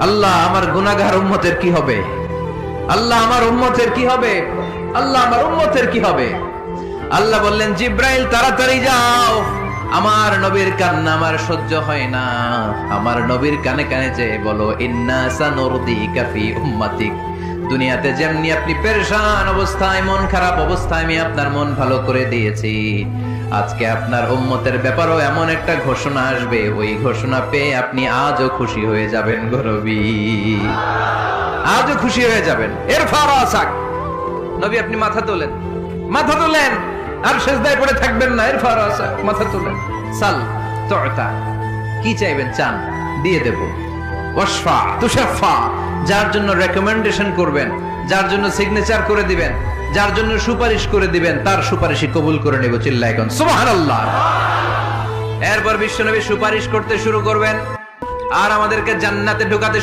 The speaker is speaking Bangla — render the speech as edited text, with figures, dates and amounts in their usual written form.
আল্লাহ আমার গুনাহগার উম্মতের কি হবে, আল্লাহ আমার উম্মতের কি হবে, আল্লাহ আমার উম্মতের কি হবে। আল্লাহ বললেন, জিব্রাইল তাড়াতাড়ি যাও, আমার নবীর কান্না আমার সহ্য হয় না। আমার নবীর কানে কানে যে বলো, ইন্না সানুরদিকা ফি উম্মাতিক, দুনিয়াতে যেমনি আপনি পেরেশান অবস্থায়, মন খারাপ অবস্থায় আমি আপনার মন ভালো করে দিয়েছি, আজকে আপনার উম্মতের ব্যাপারও এমন একটা ঘোষণা আসবে, ওই ঘোষণা পেয়ে আপনি আজও খুশি হয়ে যাবেন গো নবী, আজও খুশি হয়ে যাবেন। ইরফা রাসাক, নবী আপনি মাথা তোলেন, মাথা তোলেন, আর সেজদায় পড়ে থাকবেন না। ইরফা রাসাক, মাথা তোলেন। সাল তুতা, কি চাইবেন চান, দিয়ে দেব। ওয়াশফা তুশাফা, যার জন্য রেকমেন্ডেশন করবেন, যার জন্য সিগনেচার করে দিবেন, যার জন্য সুপারিশ করে দিবেন, তার সুপারিশই কবুল করে নেব। চিল্লায় কোন সুবহানাল্লাহ। এরপর বিশ্বনবী সুপারিশ করতে শুরু করবেন আর আমাদেরকে জান্নাতে ঢোকাতে